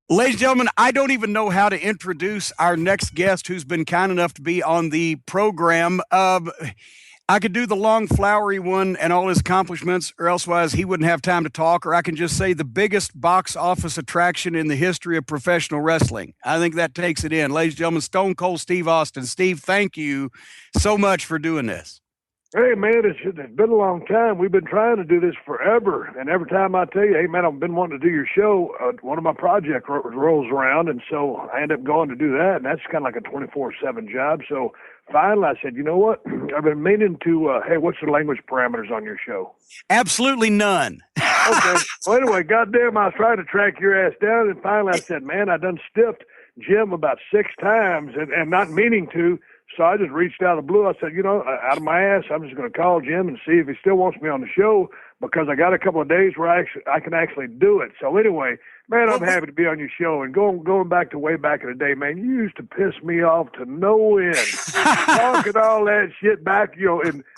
Ladies and gentlemen, I don't even know how to introduce our next guest who's been kind enough to be on the program. I could do the long, flowery one and all his accomplishments, or elsewise he wouldn't have time to talk, or I can just say the biggest box office attraction in the history of professional wrestling. I think that takes it in. Ladies and gentlemen, Stone Cold Steve Austin. Steve, thank you so much for doing this. Hey, man, it's been a long time. We've been trying to do this forever. And every time I tell you, hey, man, I've been wanting to do your show, one of my projects rolls around. And so I end up going to do that. And that's kind of like a 24/7 job. So finally I said, you know what? I've been meaning to, hey, what's the language parameters on your show? Absolutely none. Okay. Well, anyway, goddamn, I was trying to track your ass down. And finally I said, man, I done stiffed Jim about 6 times and not meaning to. So I just reached out of the blue. I said, out of my ass, I'm just going to call Jim and see if he still wants me on the show because I got a couple of days where I can actually do it. So anyway, man, I'm happy to be on your show. And going back to way back in the day, man, you used to piss me off to no end. Talking all that shit back,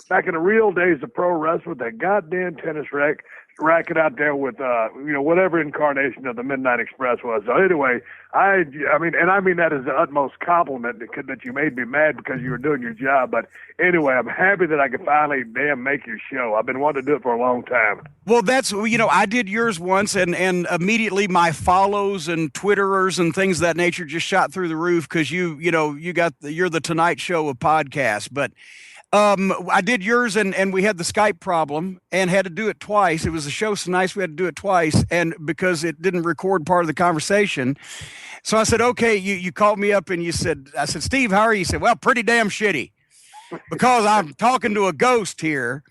back in the real days of pro wrestling with that goddamn tennis racket out there with whatever incarnation of the Midnight Express was. So anyway, I mean that as the utmost compliment that you made me mad because you were doing your job. But anyway, I'm happy that I could finally make your show. I've been wanting to do it for a long time. Well, that's I did yours once, and immediately my follows and Twitterers and things of that nature just shot through the roof because you're the Tonight Show of podcasts, but. I did yours and we had the Skype problem and had to do it twice. It was a show so nice we had to do it twice, and because it didn't record part of the conversation. So I said, okay, you called me up and I said, Steve, how are you? He said, well, pretty damn shitty because I'm talking to a ghost here.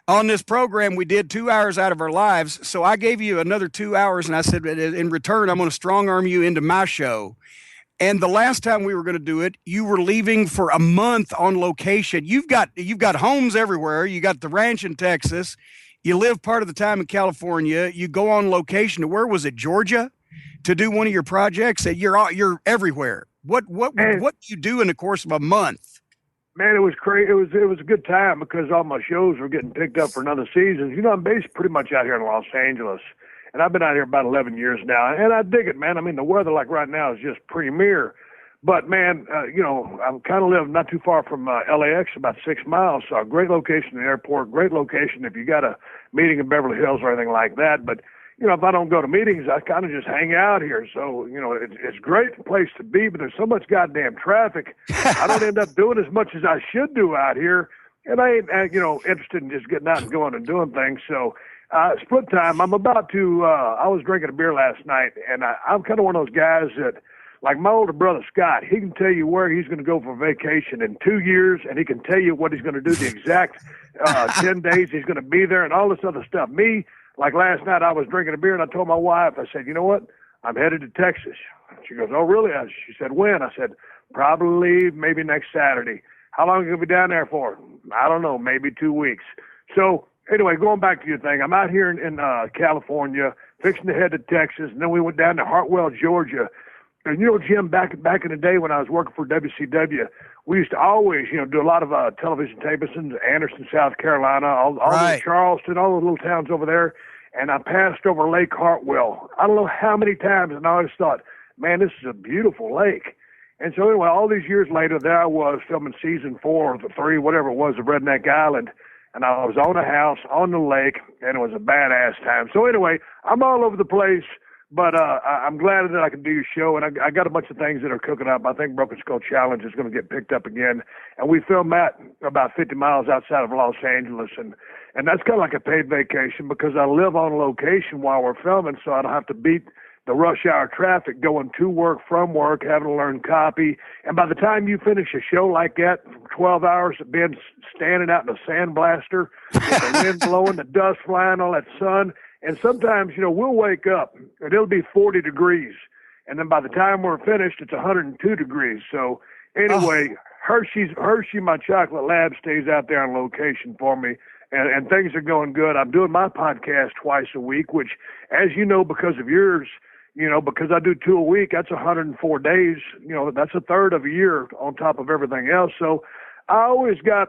On this program, we did 2 hours out of our lives. So I gave you another 2 hours and I said, in return, I'm going to strong arm you into my show. And the last time we were going to do it, you were leaving for a month on location. You've got homes everywhere. You got the ranch in Texas. You live part of the time in California. You go on location to where was it, Georgia, to do one of your projects. You're everywhere. What do you do in the course of a month? Man, it was crazy. It was a good time because all my shows were getting picked up for another season. I'm based pretty much out here in Los Angeles. And I've been out here about 11 years now, and I dig it, man. I mean, the weather like right now is just premier. But, man, I kind of live not too far from LAX, about 6 miles, so a great location in the airport, great location if you got a meeting in Beverly Hills or anything like that. But, if I don't go to meetings, I kind of just hang out here. So, it's a great place to be, but there's so much goddamn traffic. I don't end up doing as much as I should do out here, and I ain't, interested in just getting out and going and doing things. So, split time. I'm about to, I was drinking a beer last night, and I'm kind of one of those guys that, like my older brother Scott, he can tell you where he's going to go for vacation in 2 years, and he can tell you what he's going to do the exact 10 days he's going to be there and all this other stuff. Me, like last night, I was drinking a beer, and I told my wife, I said, you know what? I'm headed to Texas. She goes, oh, really? She said, when? I said, probably maybe next Saturday. How long are you going to be down there for? I don't know, maybe 2 weeks. So, anyway, going back to your thing, I'm out here in California, fixing to head to Texas, and then we went down to Hartwell, Georgia. And, Jim, back in the day when I was working for WCW, we used to always, do a lot of television tapings in Anderson, South Carolina, all Right. those Charleston, all those little towns over there. And I passed over Lake Hartwell. I don't know how many times, and I always thought, man, this is a beautiful lake. And so anyway, all these years later, there I was filming season 4 or 3, whatever it was, of Redneck Island. And I was on a house on the lake, and it was a badass time. So anyway, I'm all over the place, but I'm glad that I can do your show, and I got a bunch of things that are cooking up. I think Broken Skull Challenge is going to get picked up again, and we film that about 50 miles outside of Los Angeles, and that's kind of like a paid vacation because I live on location while we're filming, so I don't have to beat the rush hour traffic going to work, from work, having to learn copy. And by the time you finish a show like that, 12 hours of being standing out in a sandblaster, with the wind blowing, the dust flying, all that sun. And sometimes, we'll wake up and it'll be 40 degrees. And then by the time we're finished, it's 102 degrees. So anyway, Hershey, my chocolate lab, stays out there on location for me. And things are going good. I'm doing my podcast twice a week, which, as you know, because of yours, because I do 2 a week, that's 104 days. That's a third of a year on top of everything else. So I always got,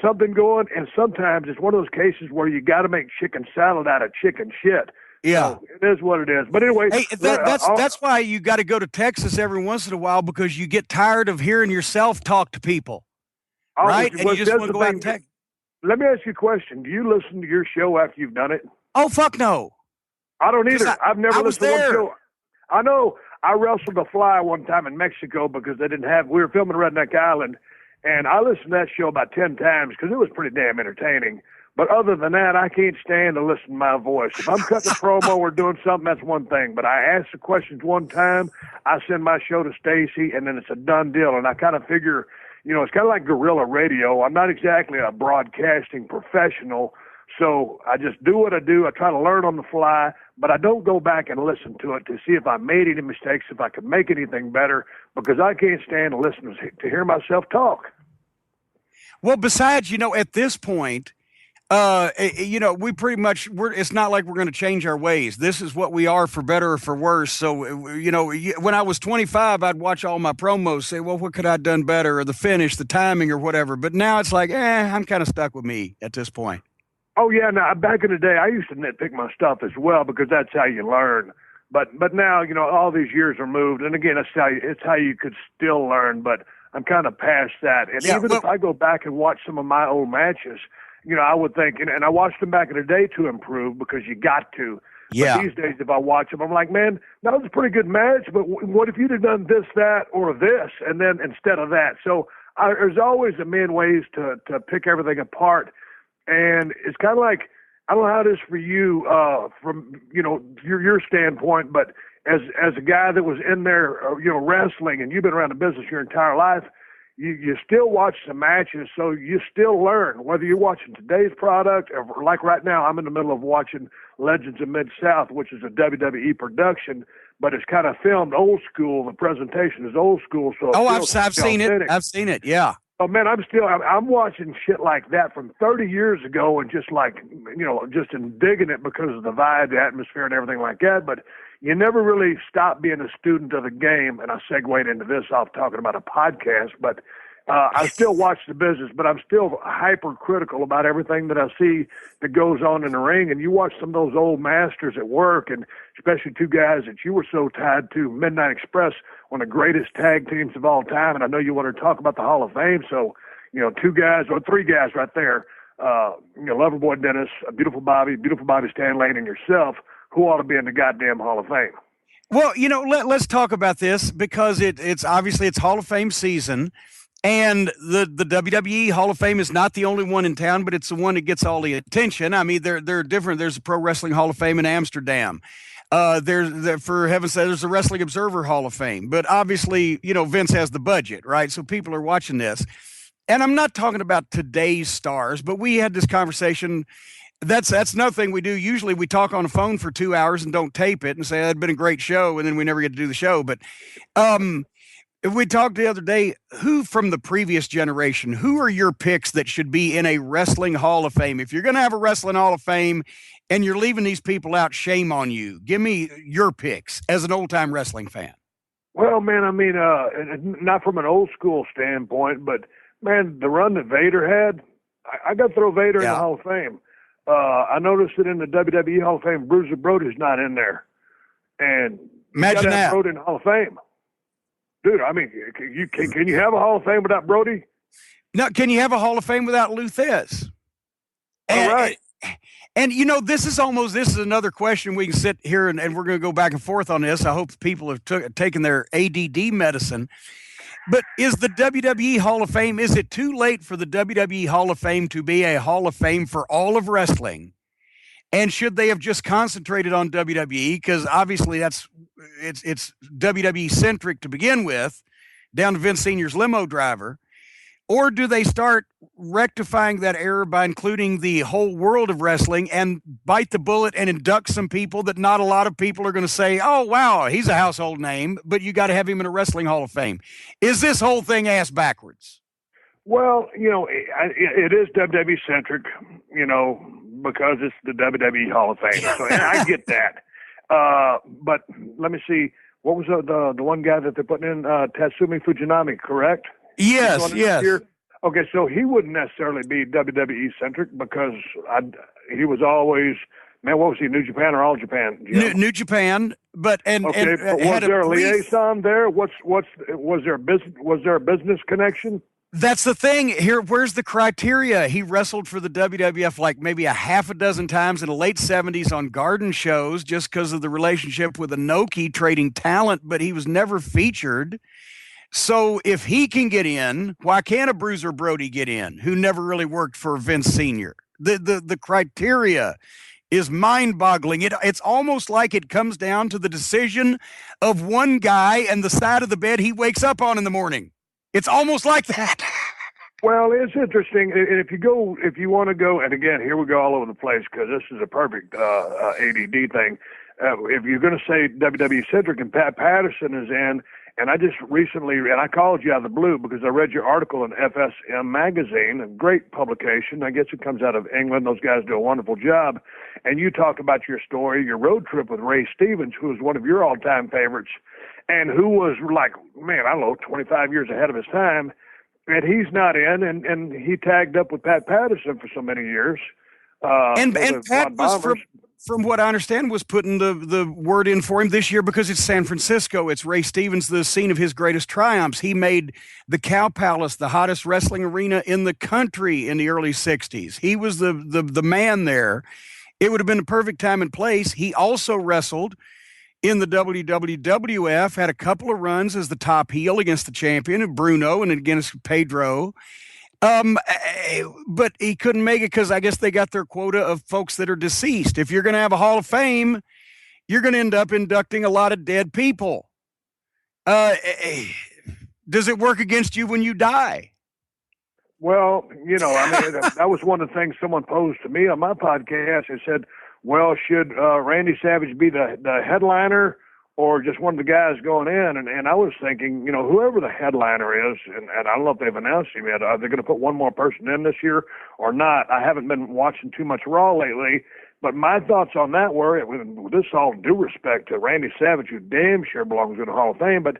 something going. And sometimes it's one of those cases where you got to make chicken salad out of chicken shit. Yeah. So it is what it is. But anyway, hey, that's why you got to go to Texas every once in a while, because you get tired of hearing yourself talk to people, right? And you just want to go out and text. Let me ask you a question. Do you listen to your show after you've done it? Oh, fuck no. I don't either. I've never listened to one there. show. I know I wrestled a fly one time in Mexico because they didn't have, we were filming Redneck Island, and I listened to that show about 10 times because it was pretty damn entertaining. But other than that, I can't stand to listen to my voice. If I'm cutting a promo or doing something, that's one thing. But I ask the questions one time, I send my show to Stacy, and then it's a done deal. And I kind of figure, you know, it's kind of like guerrilla radio. I'm not exactly a broadcasting professional, so I just do what I do. I try to learn on the fly, but I don't go back and listen to it to see if I made any mistakes, if I could make anything better, because I can't stand to listen to hear myself talk. Well, besides, you know, at this point, you know, we pretty much, it's not like we're going to change our ways. This is what we are, for better or for worse. So, you know, when I was 25, I'd watch all my promos, say, well, what could I have done better, or the finish, the timing, or whatever. But now it's like, I'm kind of stuck with me at this point. Oh, yeah. Now, back in the day, I used to nitpick my stuff as well, because that's how you learn. But now, you know, all these years are moved. And again, it's how you could still learn. But I'm kind of past that. And even if I go back and watch some of my old matches, you know, I would think, and I watched them back in the day to improve, because you got to. Yeah. But these days, if I watch them, I'm like, man, that was a pretty good match, but what if you'd have done this, that, or this, and then instead of that? So there's always a million ways to pick everything apart. And it's kind of like, I don't know how it is for you from, you know, your standpoint, but as a guy that was in there, you know, wrestling, and you've been around the business your entire life, you still watch the matches, so you still learn, whether you're watching today's product, or like right now, I'm in the middle of watching Legends of Mid-South, which is a WWE production, but it's kind of filmed old school. The presentation is old school. So I've seen it. I've seen it. Yeah. Oh man, I'm watching shit like that from 30 years ago, and just like, you know, just digging it because of the vibe, the atmosphere, and everything like that. But you never really stop being a student of the game. And I segued into this off talking about a podcast, but I still watch the business, but I'm still hypercritical about everything that I see that goes on in the ring. And you watch some of those old masters at work, and especially two guys that you were so tied to, Midnight Express, one of the greatest tag teams of all time. And I know you want to talk about the Hall of Fame. So, you know, two guys, or three guys right there, you know, Loverboy Dennis, Beautiful Bobby Stan Lane, and yourself, who ought to be in the goddamn Hall of Fame. Well, you know, let's talk about this, because it's obviously it's Hall of Fame season, and the WWE Hall of Fame is not the only one in town, but it's the one that gets all the attention. I mean, they're different. There's a Pro Wrestling Hall of Fame in Amsterdam. There's, for heaven's sake, there's a Wrestling Observer Hall of Fame. But obviously, you know, Vince has the budget, right? So people are watching this. And I'm not talking about today's stars, but we had this conversation. That's another thing we do. Usually we talk on the phone for 2 hours and don't tape it and say, that'd been a great show, and then we never get to do the show. But if we talked the other day, who from the previous generation, who are your picks that should be in a Wrestling Hall of Fame? If you're going to have a Wrestling Hall of Fame and you're leaving these people out, shame on you. Give me your picks as an old-time wrestling fan. Well, man, I mean, not from an old school standpoint, but, man, the run that Vader had, I got to throw Vader in the Hall of Fame. I noticed that in the WWE Hall of Fame, Bruiser Brody's not in there. And imagine that. Brody in the Hall of Fame. Dude, I mean, can you have a Hall of Fame without Brody? No, can you have a Hall of Fame without Lou Thez? All right. And, you know, this is another question we can sit here and we're going to go back and forth on this. I hope people have taken their ADD medicine. But is the WWE Hall of Fame, is it too late for the WWE Hall of Fame to be a Hall of Fame for all of wrestling? And should they have just concentrated on WWE? Because obviously it's WWE centric to begin with, down to Vince Sr.'s limo driver. Or do they start rectifying that error by including the whole world of wrestling and bite the bullet and induct some people that not a lot of people are going to say, oh, wow, he's a household name, but you got to have him in a Wrestling Hall of Fame? Is this whole thing ass backwards? Well, you know, it is WWE centric, you know, because it's the WWE Hall of Fame. So I get that. But let me see. What was the one guy that they're putting in? Tatsumi Fujinami, correct? Yes. Okay, so he wouldn't necessarily be WWE centric, because he was always Man, what was he? New Japan or All Japan? New Japan, but but was there a liaison there? Was there a business connection? That's the thing here. Where's the criteria? He wrestled for the WWF like maybe a half a dozen times in the late 70s on garden shows just because of the relationship with Inoki trading talent, but he was never featured. So if he can get in, why can't a Bruiser Brody get in who never really worked for Vince Sr.? The criteria is mind-boggling. It's almost like it comes down to the decision of one guy and the side of the bed he wakes up on in the morning. It's almost like that. Well, it's interesting. If you want to go, and again, here we go all over the place because this is a perfect ADD thing. If you're going to say WWE centric and Pat Patterson is in, and I just recently, and I called you out of the blue because I read your article in FSM magazine, a great publication. I guess it comes out of England. Those guys do a wonderful job. And you talk about your story, your road trip with Ray Stevens, who was one of your all-time favorites, and who was like, man, I don't know, 25 years ahead of his time. And he's not in, and he tagged up with Pat Patterson for so many years. And Pat was, from what I understand, was putting the word in for him this year because it's San Francisco. It's Ray Stevens, the scene of his greatest triumphs. He made the Palace the hottest wrestling arena in the country in the early 60s. He was the man there. It would have been a perfect time and place. He also wrestled in the WWF, had a couple of runs as the top heel against the champion, Bruno, and against Pedro. But he couldn't make it because I guess they got their quota of folks that are deceased. If you're going to have a Hall of Fame, you're going to end up inducting a lot of dead people. Does it work against you when you die? Well, that was one of the things someone posed to me on my podcast. They said, well, should Randy Savage be the headliner or just one of the guys going in? And I was thinking, whoever the headliner is, and I don't know if they've announced him yet, are they going to put one more person in this year or not? I haven't been watching too much Raw lately, but my thoughts on that were, with this all due respect to Randy Savage, who damn sure belongs in the Hall of Fame, but,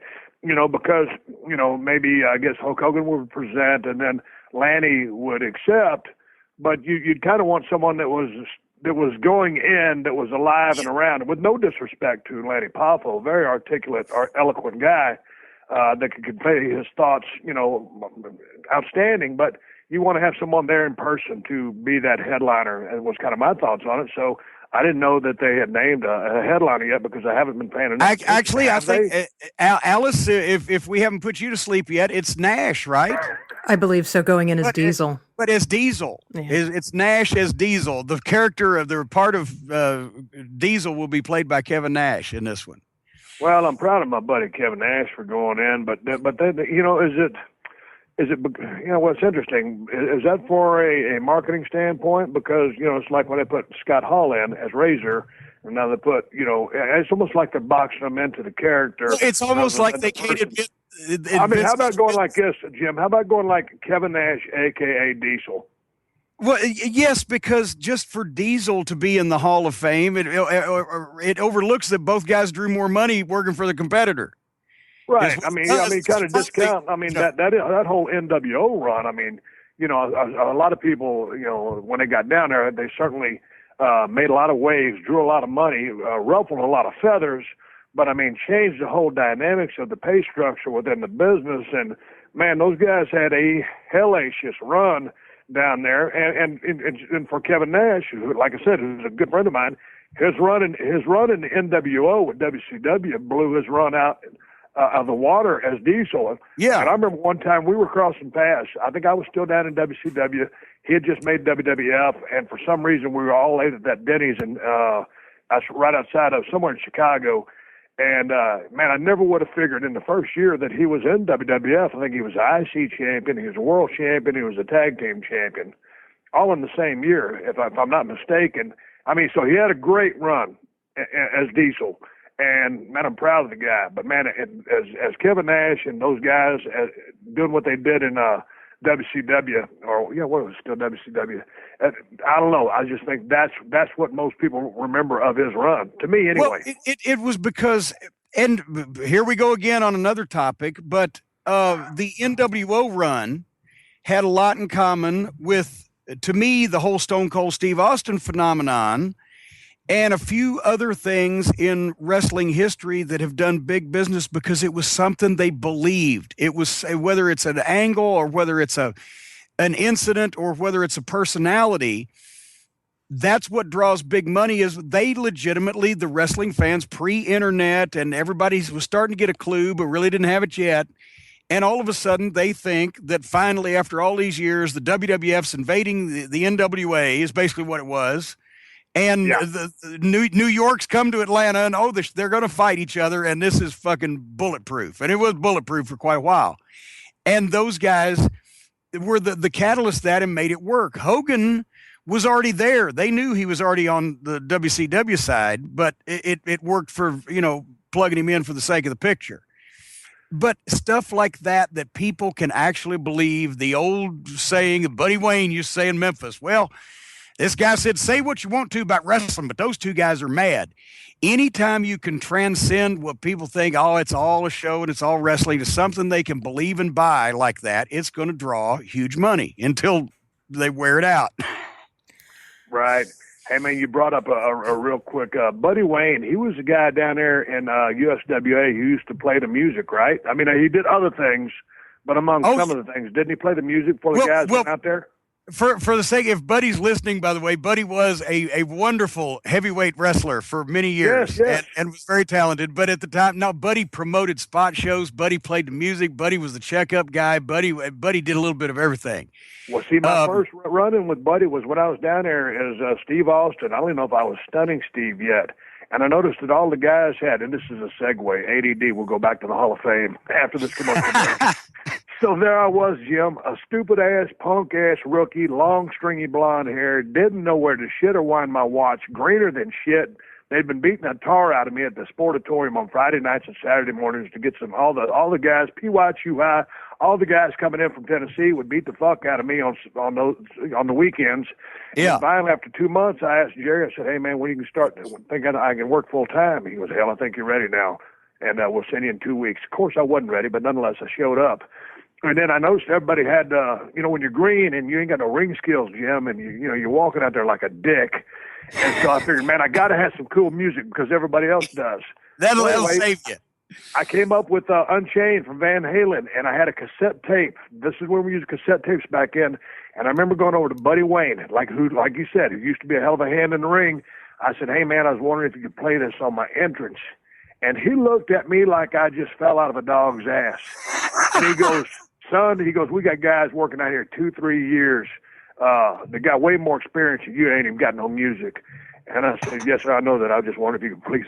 because, maybe I guess Hulk Hogan would present and then Lanny would accept, but you'd kind of want someone that was going in, that was alive and around, with no disrespect to Lanny Poffo, very articulate, eloquent guy that could convey his thoughts, outstanding. But you want to have someone there in person to be that headliner, and was kind of my thoughts on it. So I didn't know that they had named a headliner yet because I haven't been paying enough. Actually, I think, Alice, if we haven't put you to sleep yet, it's Nash, right? I believe so, going in as Diesel. But as Diesel. Yeah. It's Nash as Diesel. The character of the part of Diesel will be played by Kevin Nash in this one. Well, I'm proud of my buddy Kevin Nash for going in, but then, is it what's interesting, is that for a marketing standpoint? Because, it's like when they put Scott Hall in as Razor, and now they put, it's almost like they're boxing them into the character. It's almost like they can't admit. How about going like this, Jim? How about going like Kevin Nash, a.k.a. Diesel? Well, yes, because just for Diesel to be in the Hall of Fame, it overlooks that both guys drew more money working for the competitor. Right. I mean, kind of discount. I mean, that whole NWO run. I mean, a lot of people, when they got down there, they certainly made a lot of waves, drew a lot of money, ruffled a lot of feathers. But, I mean, changed the whole dynamics of the pay structure within the business. And, man, those guys had a hellacious run down there. And for Kevin Nash, who, like I said, who's a good friend of mine, his run in the NWO with WCW blew his run out of the water as Diesel. Yeah. And I remember one time we were crossing paths. I think I was still down in WCW. He had just made WWF. And for some reason, we were all late at that Denny's right outside of somewhere in Chicago. And, man, I never would have figured in the first year that he was in WWF. I think he was an IC champion, he was a world champion, he was a tag team champion, all in the same year, if I'm not mistaken. I mean, so he had a great run as Diesel. And, man, I'm proud of the guy. But, man, as Kevin Nash and those guys doing what they did in WCW, or, what was it, still WCW? I don't know. I just think that's what most people remember of his run, to me anyway. Well, it was because, and here we go again on another topic, but the NWO run had a lot in common with, to me, the whole Stone Cold Steve Austin phenomenon. and a few other things in wrestling history that have done big business because it was something they believed. It was, whether it's an angle or whether it's an incident or whether it's a personality, that's what draws big money. Is they legitimately, the wrestling fans pre-internet, and everybody was starting to get a clue but really didn't have it yet. And all of a sudden, they think that finally, after all these years, the WWF's invading the NWA is basically what it was. And the New York's come to Atlanta, and they're going to fight each other, and this is fucking bulletproof. And it was bulletproof for quite a while. And those guys were the catalyst that and made it work. Hogan was already there. They knew he was already on the WCW side, but it worked for, plugging him in for the sake of the picture. But stuff like that people can actually believe. The old saying that Buddy Wayne used to say in Memphis, well, this guy said, say what you want to about wrestling, but those two guys are mad. Anytime you can transcend what people think, it's all a show and it's all wrestling, to something they can believe and buy like that, it's going to draw huge money until they wear it out. Right. Hey, man, you brought up a real quick, Buddy Wayne. He was a guy down there in USWA who used to play the music, right? I mean, he did other things, but among some of the things, didn't he play the music for the guys out there? For the sake, if Buddy's listening, by the way, Buddy was a wonderful heavyweight wrestler for many years. Yes. And was very talented. But at the time, Buddy promoted spot shows. Buddy played the music. Buddy was the checkup guy. Buddy did a little bit of everything. Well, see, my first run-in with Buddy was when I was down there as Steve Austin. I don't even know if I was stunning Steve yet. And I noticed that all the guys had, and this is a segue, ADD, we'll go back to the Hall of Fame after this commercial break. So there I was, Jim, a stupid-ass, punk-ass rookie, long, stringy blonde hair, didn't know where to shit or wind my watch, greener than shit. They'd been beating the tar out of me at the Sportatorium on Friday nights and Saturday mornings to get all the guys, PYQI, all the guys coming in from Tennessee would beat the fuck out of me on the weekends. Yeah. And finally, after 2 months, I asked Jerry, I said, hey, man, when you can start thinking I can work full-time? He goes, hell, I think you're ready now, and we'll send you in 2 weeks. Of course, I wasn't ready, but nonetheless, I showed up. And then I noticed everybody had, when you're green and you ain't got no ring skills, Jim, and you're walking out there like a dick. And so I figured, man, I got to have some cool music because everybody else does. That'll save you. I came up with Unchained from Van Halen, and I had a cassette tape. This is when we used cassette tapes back then. And I remember going over to Buddy Wayne, like you said, who used to be a hell of a hand in the ring. I said, hey, man, I was wondering if you could play this on my entrance. And he looked at me like I just fell out of a dog's ass. And he goes, son, we got guys working out here 2-3 years. They got way more experience than you. Ain't even got no music. And I said, yes, sir, I know that. I just wondered if you could please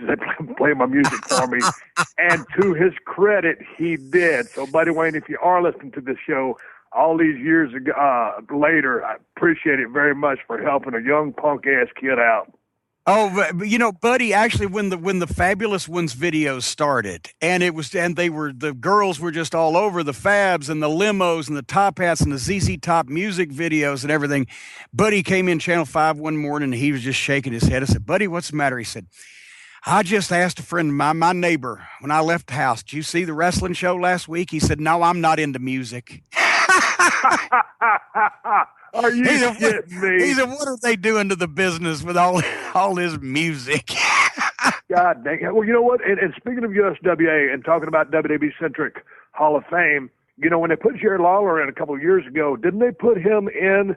play my music for me. And to his credit, he did. So, Buddy Wayne, if you are listening to this show all these years later, I appreciate it very much for helping a young punk-ass kid out. Oh, but Buddy, actually, when the Fabulous Ones videos started, and the girls were just all over the Fabs and the limos and the top hats and the ZZ Top music videos and everything. Buddy came in Channel 5 one morning and he was just shaking his head. I said, Buddy, what's the matter? He said, I just asked a friend of mine, my neighbor, when I left the house, did you see the wrestling show last week? He said, no, I'm not into music. Are you kidding me? He said, what are they doing to the business with all this music? God dang it. Well, you know what? And speaking of USWA and talking about WWE-centric Hall of Fame, when they put Jerry Lawler in a couple of years ago, didn't they put him in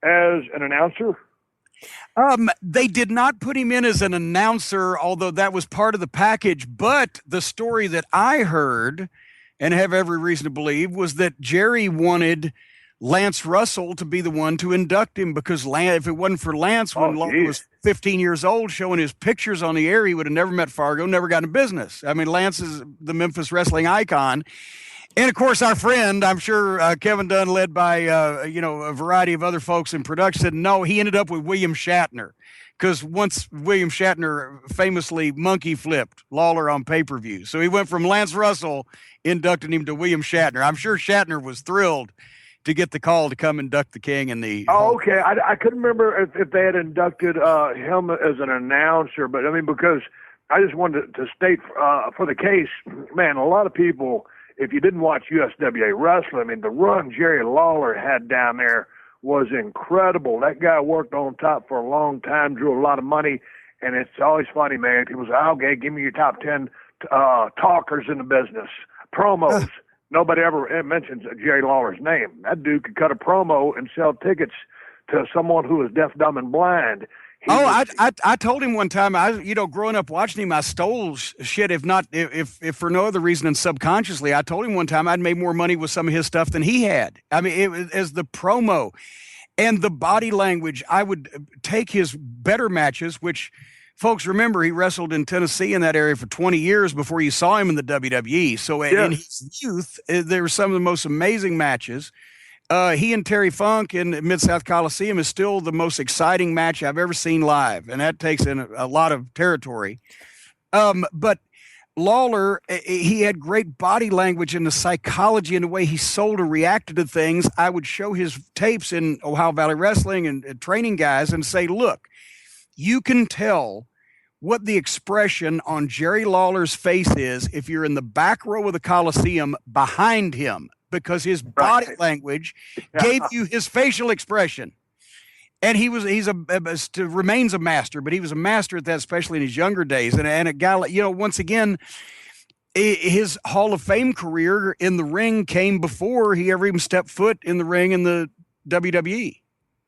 as an announcer? They did not put him in as an announcer, although that was part of the package. But the story that I heard and have every reason to believe was that Jerry wanted Lance Russell to be the one to induct him, because if it wasn't for Lance, when Lawler was 15 years old, showing his pictures on the air, he would have never met Fargo, never gotten business. I mean, Lance is the Memphis wrestling icon. And, of course, our friend, I'm sure Kevin Dunn, led by, a variety of other folks in production, said no, he ended up with William Shatner, because once William Shatner famously monkey flipped Lawler on pay-per-view. So he went from Lance Russell inducting him to William Shatner. I'm sure Shatner was thrilled to get the call to come induct the King in the... Oh, okay. I couldn't remember if they had inducted him as an announcer, but I mean, because I just wanted to state for the case, man, a lot of people, if you didn't watch USWA wrestling, I mean, the run Jerry Lawler had down there was incredible. That guy worked on top for a long time, drew a lot of money, And it's always funny, man. People say, oh, okay, give me your top 10 talkers in the business, promos. Nobody ever mentions Jerry Lawler's name. That dude could cut a promo and sell tickets to someone who is deaf, dumb, and blind. I told him one time, growing up watching him, I stole shit, if for no other reason than subconsciously. I told him one time I'd made more money with some of his stuff than he had. I mean, it was as the promo and the body language. I would take his better matches, which folks remember he wrestled in Tennessee in that area for 20 years before you saw him in the WWE. So in his youth, there were some of the most amazing matches. He and Terry Funk in Mid-South Coliseum is still the most exciting match I've ever seen live, and that takes in a lot of territory. But Lawler, he had great body language and the psychology and the way he sold or reacted to things. I would show his tapes in Ohio Valley Wrestling and training guys and say, look, you can tell what the expression on Jerry Lawler's face is if you're in the back row of the Coliseum behind him, because his body language gave you his facial expression. And remains a master, but he was a master at that, especially in his younger days. And a guy, once again, his Hall of Fame career in the ring came before he ever even stepped foot in the ring in the WWE.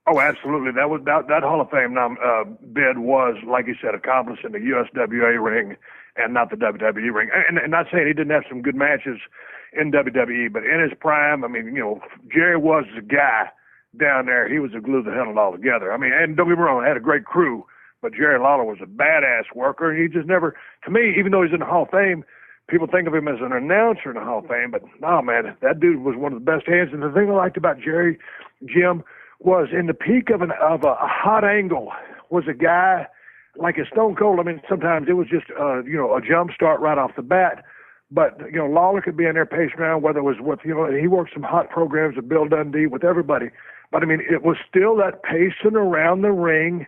Oh, absolutely. That Hall of Fame bid was, like you said, accomplished in the USWA ring and not the WWE ring. And not saying he didn't have some good matches in WWE, but in his prime, I mean, Jerry was the guy down there. He was the glue that held it all together. I mean, and don't get me wrong, I had a great crew, but Jerry Lawler was a badass worker. He just never, to me, even though he's in the Hall of Fame, people think of him as an announcer in the Hall of Fame, but no, man, that dude was one of the best hands. And the thing I liked about Jerry, Jim, was in the peak of a hot angle was a guy like a Stone Cold. I mean, sometimes it was just, a jump start right off the bat. But, Lawler could be in there pacing around, whether it was with, he worked some hot programs with Bill Dundee, with everybody. But, I mean, it was still that pacing around the ring,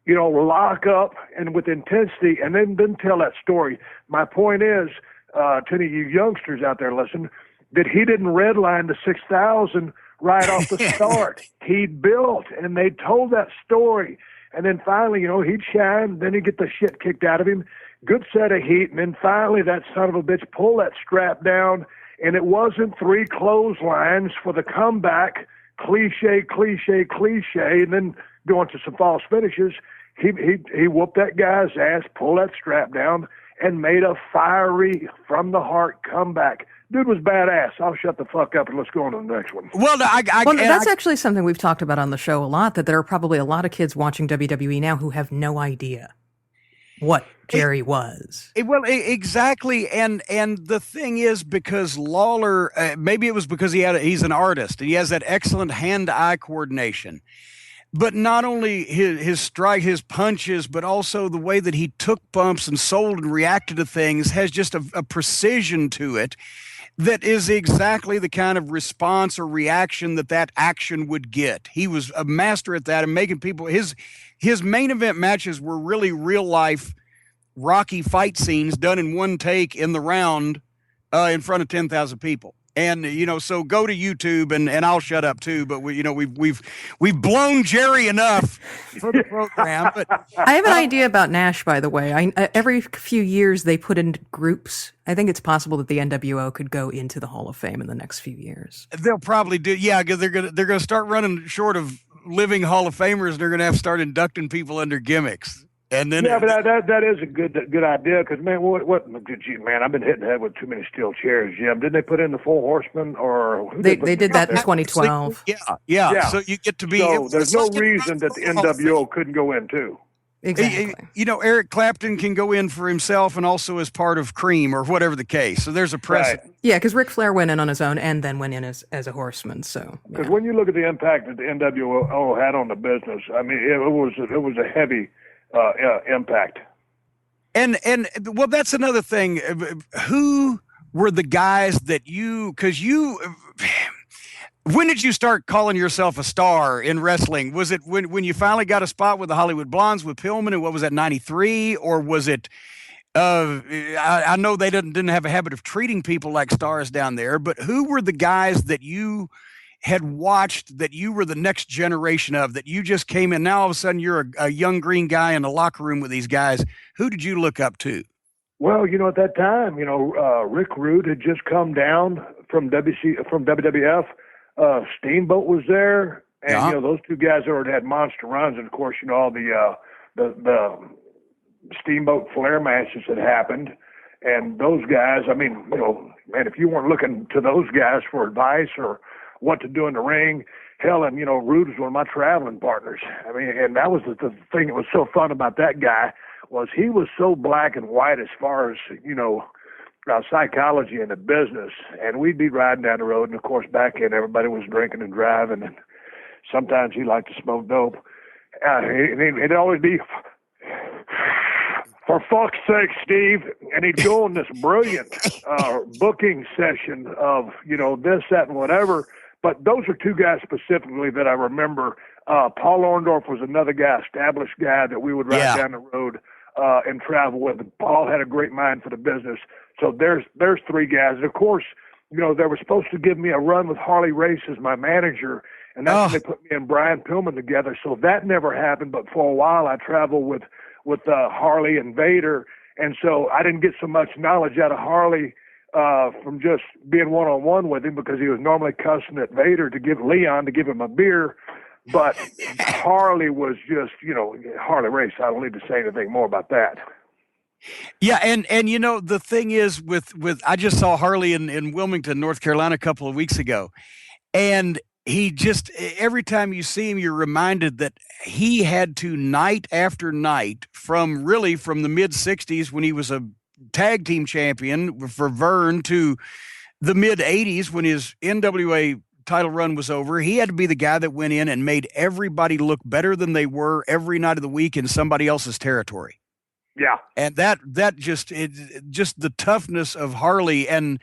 lock up and with intensity, and then didn't tell that story. My point is, to any of you youngsters out there listening, that he didn't redline the 6,000 right off the start. He built, and they told that story. And then finally, he'd shine, then he'd get the shit kicked out of him. Good set of heat, and then finally that son of a bitch pulled that strap down, and it wasn't 3 clotheslines for the comeback, cliche, and then going to some false finishes. He whooped that guy's ass, pulled that strap down, and made a fiery from the heart comeback. Dude was badass. I'll shut the fuck up and let's go on to the next one. Well, that's actually something we've talked about on the show a lot, that there are probably a lot of kids watching WWE now who have no idea what Jerry was. Exactly. And the thing is, because Lawler, maybe it was because he's an artist and he has that excellent hand-eye coordination. But not only his strike, his punches, but also the way that he took bumps and sold and reacted to things has just a precision to it that is exactly the kind of response or reaction that action would get. He was a master at that and making people, his main event matches were really real life Rocky fight scenes done in one take in the round in front of 10,000 people. And, so go to YouTube and I'll shut up too, but we've blown Jerry enough for the program. But I have an idea about Nash, by the way. Every few years they put in groups. I think it's possible that the NWO could go into the Hall of Fame in the next few years. They'll probably do. Yeah. Cause they're going to start running short of living Hall of Famers. And they're going to have to start inducting people under gimmicks. And then but that is a good idea, because man, man, I've been hitting the head with too many steel chairs, Jim. Didn't they put in the Four Horsemen, or they did that in 2012? Yeah. So you get to be. So there's no reason that the NWO couldn't go in too. Exactly. Eric Clapton can go in for himself and also as part of Cream or whatever the case. So there's a precedent. Right. Yeah, because Ric Flair went in on his own and then went in as a horseman. So because when you look at the impact that the NWO had on the business, I mean, it was a heavy impact. And well, that's another thing. Who were the guys that when did you start calling yourself a star in wrestling? Was it when you finally got a spot with the Hollywood Blondes with Pillman, and what was that, 93? Or was it, I know they didn't have a habit of treating people like stars down there, but who were the guys that you had watched that you were the next generation of, that you just came in, now all of a sudden you're a young green guy in the locker room with these guys? Who did you look up to? Well, at that time, Rick Rude had just come down from WWF. Steamboat was there, and those two guys already had monster runs, and of course, all the Steamboat Flair matches that happened, and those guys. I mean, man, if you weren't looking to those guys for advice or what to do in the ring, hell, and Rude was one of my traveling partners. I mean, and that was the thing that was so fun about that guy, was he was so black and white as far as psychology in the business, and we'd be riding down the road, and of course back then everybody was drinking and driving, and sometimes he liked to smoke dope. It'd always be, for fuck's sake, Steve, and he'd go on this brilliant booking session of this, that, and whatever. But those are two guys specifically that I remember. Paul Orndorff was another guy, established guy that we would ride down the road and travel with. Paul had a great mind for the business. So there's three guys. And of course, they were supposed to give me a run with Harley Race as my manager, and that's when they put me and Brian Pillman together. So that never happened. But for a while, I traveled with Harley and Vader, and so I didn't get so much knowledge out of Harley from just being one-on-one with him, because he was normally cussing at Vader to give him a beer. But Harley was just, Harley Race. I don't need to say anything more about that. Yeah, and the thing is with I just saw Harley in Wilmington, North Carolina a couple of weeks ago, and he just, every time you see him, you're reminded that he had to, night after night, from the mid 60s when he was a tag team champion for Vern, to the mid 80s when his NWA title run was over, he had to be the guy that went in and made everybody look better than they were every night of the week in somebody else's territory. Yeah. And that just the toughness of Harley, and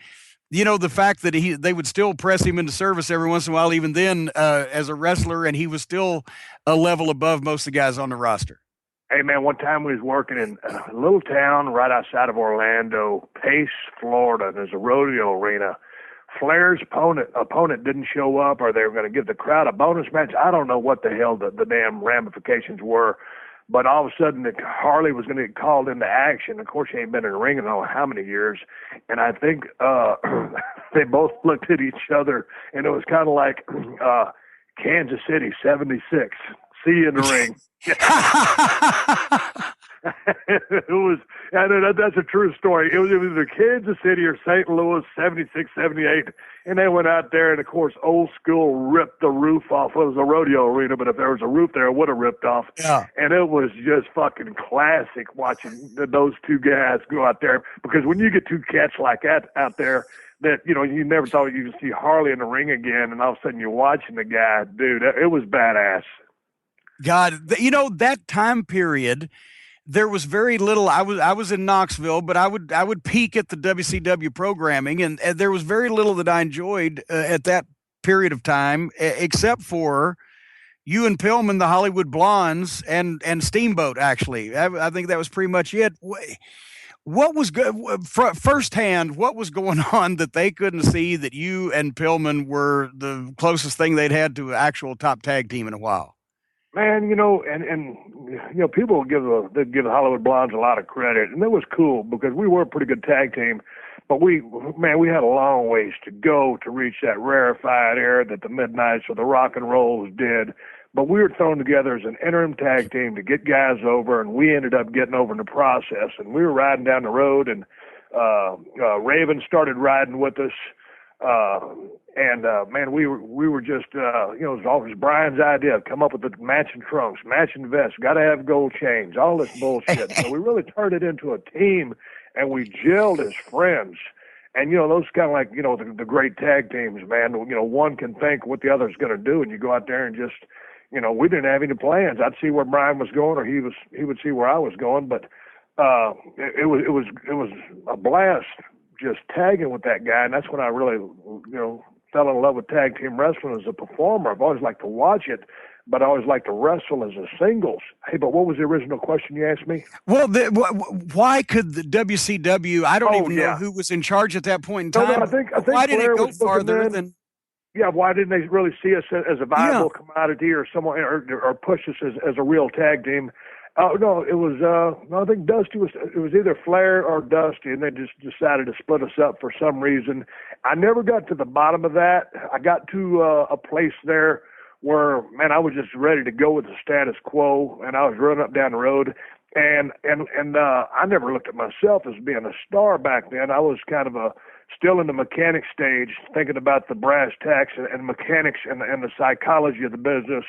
the fact that they would still press him into service every once in a while, even then, as a wrestler, and he was still a level above most of the guys on the roster. Hey man, one time we was working in a little town right outside of Orlando, Pace, Florida. There's a rodeo arena. Flair's opponent didn't show up, or they were going to give the crowd a bonus match. I don't know what the hell the damn ramifications were. But all of a sudden, Harley was going to get called into action. Of course, he ain't been in the ring in I don't know how many years. And I think they both looked at each other, and it was kind of like Kansas City, 76. See you in the ring. It was, and that's a true story. It was either Kansas City or St. Louis, 76, 78. And they went out there, and of course, old school ripped the roof off. It was a rodeo arena, but if there was a roof there, it would have ripped off. Yeah. And it was just fucking classic watching those two guys go out there, because when you get two cats like that out there, that, you never thought you could see Harley in the ring again, and all of a sudden you're watching the guy, dude, it was badass. God, that time period, there was very little. I was in Knoxville, but I would peek at the WCW programming, and there was very little that I enjoyed at that period of time, except for you and Pillman, the Hollywood Blondes, and Steamboat. Actually, I think that was pretty much it. What was good firsthand? What was going on that they couldn't see, that you and Pillman were the closest thing they'd had to an actual top tag team in a while? Man, and people give the Hollywood Blondes a lot of credit, and it was cool because we were a pretty good tag team, but we had a long ways to go to reach that rarefied air that the Midnights or the Rock and Rolls did. But we were thrown together as an interim tag team to get guys over, and we ended up getting over in the process. And we were riding down the road, and Raven started riding with us. Man, we were just, it was always Brian's idea, come up with the matching trunks, matching vests, got to have gold chains, all this bullshit. So we really turned it into a team, and we gelled as friends. And, those kind of like, the great tag teams, man, one can think what the other's going to do, and you go out there and just, we didn't have any plans. I'd see where Brian was going, or he would see where I was going, but, it was a blast just tagging with that guy, and that's when I really, fell in love with tag team wrestling as a performer. I've always liked to watch it, but I always liked to wrestle as a singles. Hey, but what was the original question you asked me? Well, why could the WCW? I don't even know who was in charge at that point in time. No, I think why did Flair it go farther than? Yeah, why didn't they really see us as a viable commodity or someone or push us as a real tag team? No, it was no, I think Dusty it was either Flair or Dusty, and they just decided to split us up for some reason. I never got to the bottom of that. I got to a place there where, man, I was just ready to go with the status quo, and I was running up down the road, and I never looked at myself as being a star back then. I was kind of still in the mechanic stage, thinking about the brass tacks and mechanics and the psychology of the business.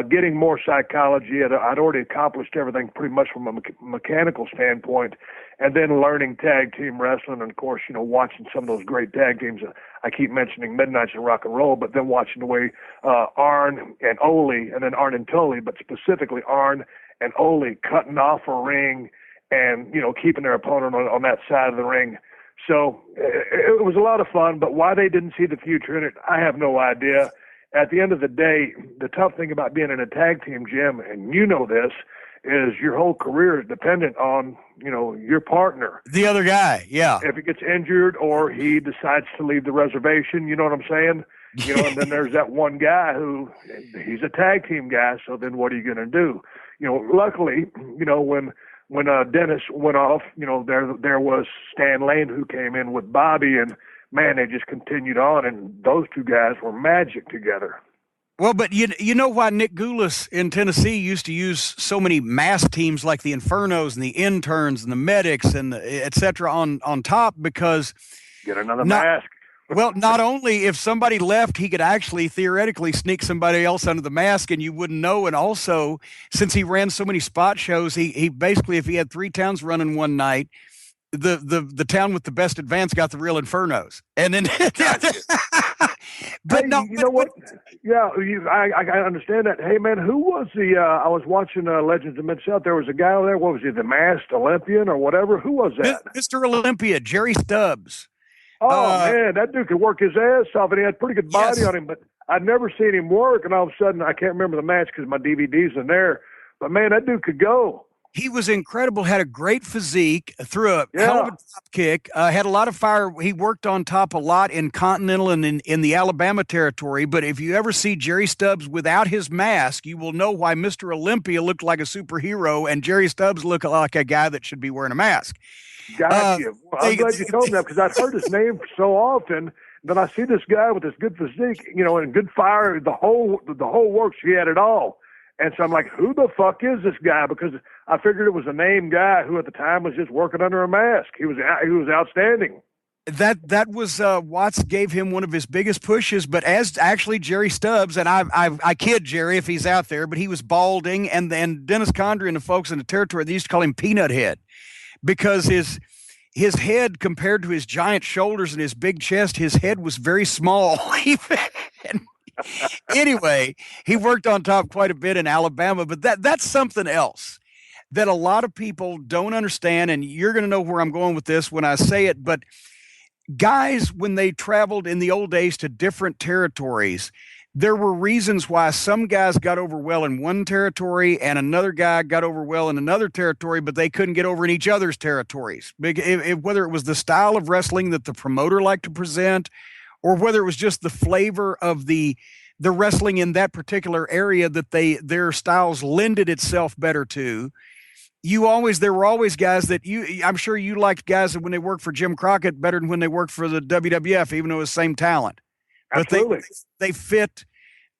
Getting more psychology. I'd already accomplished everything pretty much from a mechanical standpoint, and then learning tag team wrestling, and of course, watching some of those great tag teams. I keep mentioning Midnights and Rock and Roll, but then watching the way Arn and Ole, and then Arn and Tully, but specifically Arn and Ole cutting off a ring and keeping their opponent on that side of the ring. So it was a lot of fun, but why they didn't see the future in it, I have no idea. At the end of the day, the tough thing about being in a tag team, Jim, and you know this, is your whole career is dependent on, your partner. The other guy, yeah. If he gets injured or he decides to leave the reservation, you know what I'm saying? And then there's that one guy who, he's a tag team guy, so then what are you going to do? Luckily, when Dennis went off, there was Stan Lane who came in with Bobby, and man, they just continued on, and those two guys were magic together. Well, but you know why Nick Goulas in Tennessee used to use so many mask teams like the Infernos and the Interns and the Medics and et cetera on top? Because get another mask. Well, not only if somebody left, he could actually theoretically sneak somebody else under the mask and you wouldn't know. And also, since he ran so many spot shows, he basically, if he had 3 towns running one night, the town with the best advance got the real Infernos. And then but hey, no, you know what? Yeah, I understand that. Hey man, who was I was watching Legends of Mid-South. There was a guy there. What was he, the Masked Olympian or whatever? Who was that? Mr. Olympia, Jerry Stubbs. Oh man, that dude could work his ass off, and he had pretty good body on him, but I'd never seen him work, and all of a sudden I can't remember the match because my DVD's in there. But man, that dude could go. He was incredible, had a great physique, threw a hell of a top kick, had a lot of fire. He worked on top a lot in Continental and in the Alabama territory. But if you ever see Jerry Stubbs without his mask, you will know why Mr. Olympia looked like a superhero and Jerry Stubbs looked like a guy that should be wearing a mask. Gotcha. I'm glad you told me that because I've heard his name so often. Then I see this guy with this good physique, and good fire. The whole works. He had it all. And so I'm like, who the fuck is this guy? Because I figured it was a name guy who at the time was just working under a mask. He was outstanding. That was Watts gave him one of his biggest pushes, but as actually Jerry Stubbs, and I kid Jerry if he's out there, but he was balding, and Dennis Condrey and the folks in the territory, they used to call him Peanut Head because his head compared to his giant shoulders and his big chest, his head was very small. Anyway, he worked on top quite a bit in Alabama, but that's something else that a lot of people don't understand, and you're going to know where I'm going with this when I say it, but guys, when they traveled in the old days to different territories, there were reasons why some guys got over well in one territory and another guy got over well in another territory, but they couldn't get over in each other's territories. Whether it was the style of wrestling that the promoter liked to present, or whether it was just the flavor of the wrestling in that particular area that their styles lended itself better to. There were always guys that I'm sure you liked guys that when they worked for Jim Crockett better than when they worked for the WWF, even though it was the same talent. Absolutely. But they fit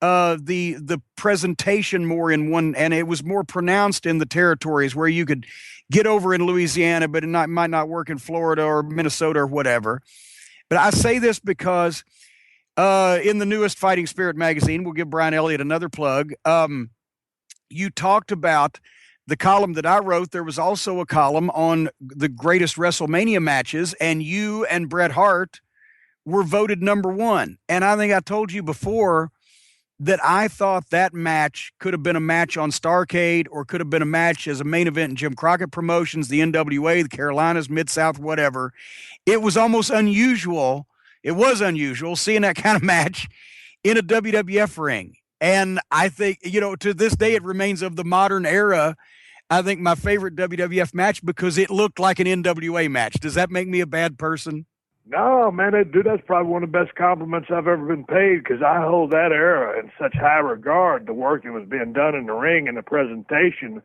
the presentation more in one, and it was more pronounced in the territories where you could get over in Louisiana, but it might not work in Florida or Minnesota or whatever. But I say this because in the newest Fighting Spirit magazine, we'll give Brian Elliott another plug. You talked about the column that I wrote. There was also a column on the greatest WrestleMania matches, and you and Bret Hart were voted #1. And I think I told you before that I thought that match could have been a match on Starrcade or could have been a match as a main event in Jim Crockett Promotions, the NWA, the Carolinas, Mid-South, whatever. It was almost unusual. It was unusual seeing that kind of match in a WWF ring. And I think, to this day, it remains of the modern era. I think my favorite WWF match because it looked like an NWA match. Does that make me a bad person? No, man, dude, that's probably one of the best compliments I've ever been paid, because I hold that era in such high regard, the work that was being done in the ring and the presentation.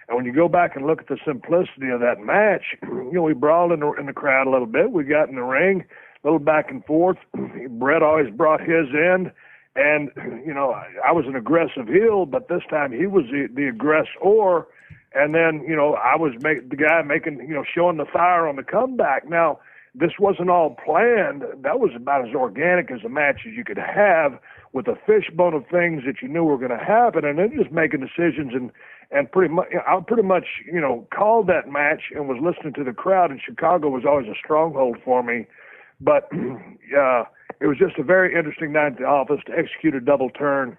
And when you go back and look at the simplicity of that match, we brawled in the crowd a little bit. We got in the ring, a little back and forth. Brett always brought his end. And, I was an aggressive heel, but this time he was the aggressor. And then, I was the guy making, showing the fire on the comeback. Now, this wasn't all planned. That was about as organic as a match as you could have, with a fishbone of things that you knew were going to happen, and then just making decisions. And pretty much, I pretty much, called that match and was listening to the crowd. And Chicago was always a stronghold for me. But it was just a very interesting night at the office to execute a double turn.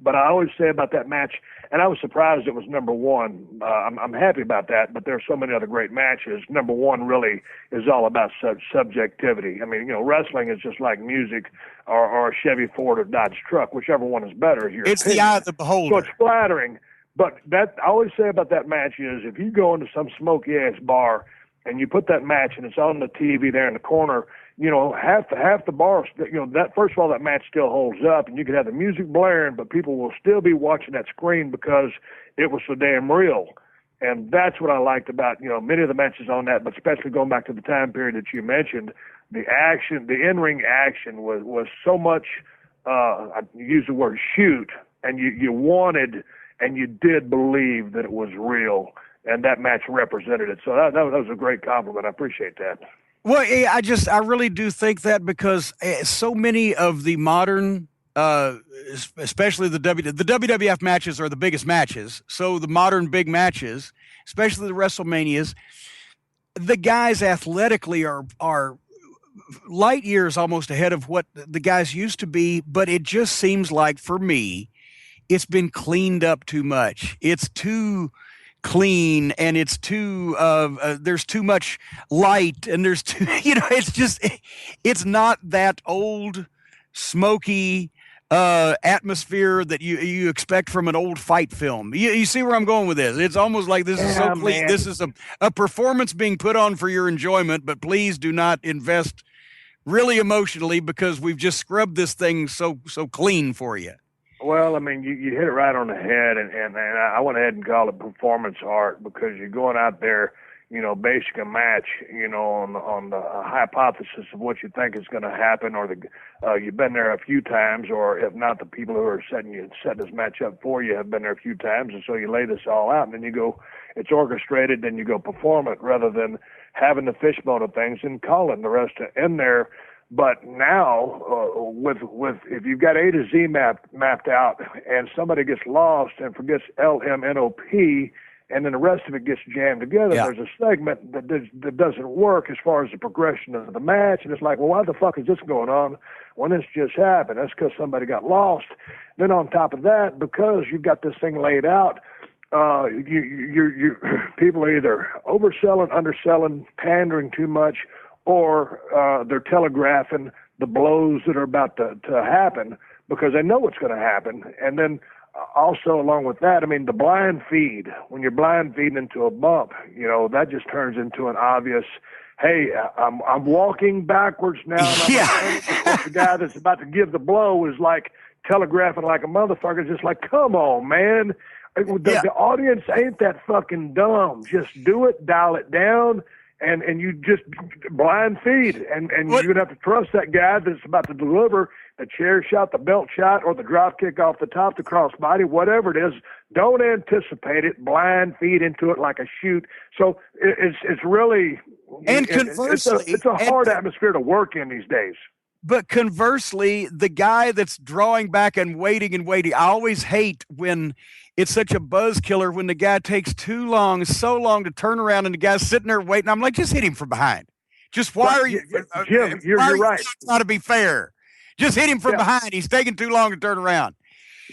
But I always say about that match, and I was surprised it was number one. I'm happy about that, but there are so many other great matches. Number one really is all about subjectivity. I mean, wrestling is just like music or a Chevy, Ford, or Dodge truck, whichever one is better. It's opinion. The eye of the beholder. So it's flattering. But that I always say about that match is, if you go into some smoky-ass bar and you put that match and it's on the TV there in the corner, half the bar, that first of all, that match still holds up, and you could have the music blaring, but people will still be watching that screen because it was so damn real. And that's what I liked about, many of the matches on that, but especially going back to the time period that you mentioned, the action, the in-ring action was so much, I use the word shoot, and you wanted and you did believe that it was real, and that match represented it. So that was a great compliment. I appreciate that. Well, I really do think that, because so many of the modern, especially the WWF matches are the biggest matches. So the modern big matches, especially the WrestleManias, the guys athletically are light years almost ahead of what the guys used to be. But it just seems like, for me, it's been cleaned up too much. It's too clean, and it's too there's too much light, and there's too it's not that old smoky atmosphere that you expect from an old fight film. You see where I'm going with this? It's almost like this is so clean. Man. This is a performance being put on for your enjoyment, but please do not invest really emotionally, because we've just scrubbed this thing so clean for you. Well, I mean, you hit it right on the head, and I went ahead and called it performance art, because you're going out there, basing a match, on the hypothesis of what you think is going to happen, or you've been there a few times, or if not, the people who are setting this match up for you have been there a few times, and so you lay this all out, and then you go, it's orchestrated, then you go perform it, rather than having the fishbone of things and calling the rest in there. But now, with if you've got A to Z mapped out, and somebody gets lost and forgets LMNOP, and then the rest of it gets jammed together, There's a segment that doesn't work as far as the progression of the match, and it's like, well, why the fuck is this going on when this just happened? That's because somebody got lost. Then on top of that, because you've got this thing laid out, you people are either overselling, underselling, pandering too much, or they're telegraphing the blows that are about to happen, because they know what's going to happen. And then also along with that, I mean, the blind feed, when you're blind feeding into a bump, that just turns into an obvious, hey, I'm walking backwards now. And the guy that's about to give the blow is like telegraphing like a motherfucker, just like, come on, man. The audience ain't that fucking dumb. Just do it, dial it down. And you just blind feed, and you're going to have to trust that guy that's about to deliver the chair shot, the belt shot, or the drop kick off the top, the crossbody, whatever it is. Don't anticipate it. Blind feed into it like a shoot. So it's really, and conversely, it's a hard atmosphere to work in these days. But conversely, the guy that's drawing back and waiting, I always hate when it's such a buzz killer when the guy takes so long to turn around, and the guy's sitting there waiting. I'm like, just hit him from behind. Just why are you, Jim? You're right. Trying to be fair. Just hit him from behind. He's taking too long to turn around.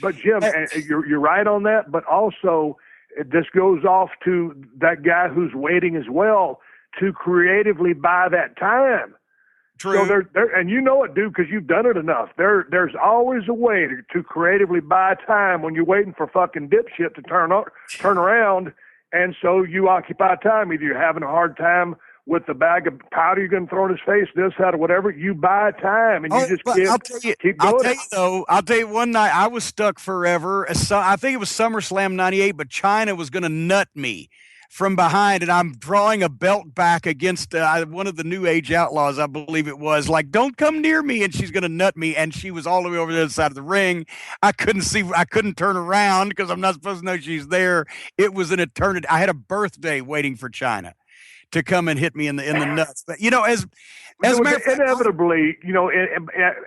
But Jim, you're right on that. But also, this goes off to that guy who's waiting as well to creatively buy that time. True. So and you know it, dude, because you've done it enough. There's always a way to creatively buy time when you're waiting for fucking dipshit to turn around, and so you occupy time. Either you're having a hard time with the bag of powder you're going to throw in his face, this, that, or whatever. You buy time, and you just keep going. I'll tell you one night I was stuck forever. I think it was SummerSlam 98, but China was going to nut me from behind, and I'm drawing a belt back against one of the New Age Outlaws, I believe it was, like, don't come near me, and she's going to nut me, and she was all the way over the other side of the ring. I couldn't turn around because I'm not supposed to know she's there. It was an eternity. I had a birthday waiting for China to come and hit me in the nuts. But, as a matter of fact, inevitably,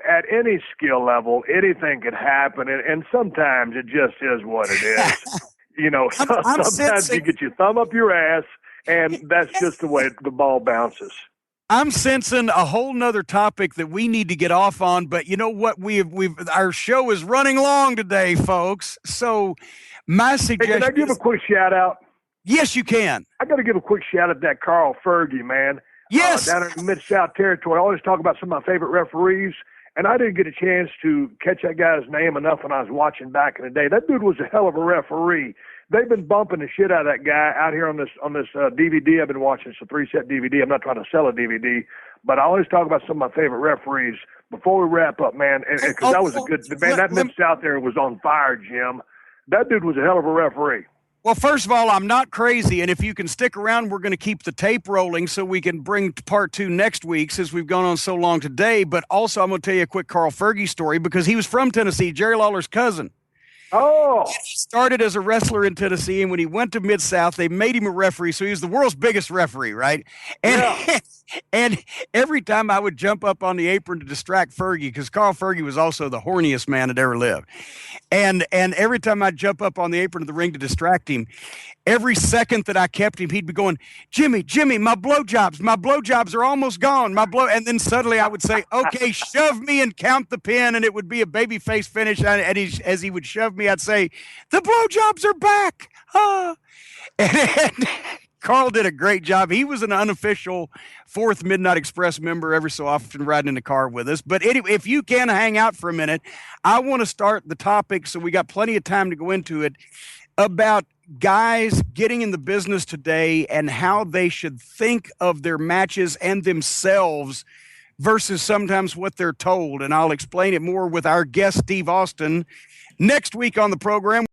at any skill level, anything can happen, and sometimes it just is what it is. Sometimes you get your thumb up your ass, and that's just the way the ball bounces. I'm sensing a whole nother topic that we need to get off on, but you know what? Our show is running long today, folks. So my suggestion. Hey, can I give a quick shout out? Yes, you can. I got to give a quick shout out to that Carl Fergie, man. Yes. Down in the Mid-South Territory. I always talk about some of my favorite referees, and I didn't get a chance to catch that guy's name enough when I was watching back in the day. That dude was a hell of a referee. They've been bumping the shit out of that guy out here on this DVD I've been watching. It's a 3-set DVD. I'm not trying to sell a DVD, but I always talk about some of my favorite referees. Before we wrap up, man, because that was a good man. That Mid-South there was on fire, Jim. That dude was a hell of a referee. Well, first of all, I'm not crazy, and if you can stick around, we're going to keep the tape rolling so we can bring part 2 next week since we've gone on so long today. But also, I'm going to tell you a quick Carl Fergie story because he was from Tennessee, Jerry Lawler's cousin. Oh. He started as a wrestler in Tennessee, and when he went to Mid-South, they made him a referee, so he was the world's biggest referee, right? And yeah. And every time I would jump up on the apron to distract Fergie, because Carl Fergie was also the horniest man that ever lived. And every time I'd jump up on the apron of the ring to distract him, every second that I kept him, he'd be going, Jimmy, my blowjobs are almost gone. And then suddenly I would say, okay, shove me and count the pin. And it would be a babyface finish. And as he would shove me, I'd say, the blowjobs are back. And Carl did a great job. He was an unofficial Fourth Midnight Express member every so often riding in the car with us. But anyway, if you can hang out for a minute, I want to start the topic, so we got plenty of time to go into it, about guys getting in the business today and how they should think of their matches and themselves versus sometimes what they're told. And I'll explain it more with our guest, Steve Austin, next week on the program.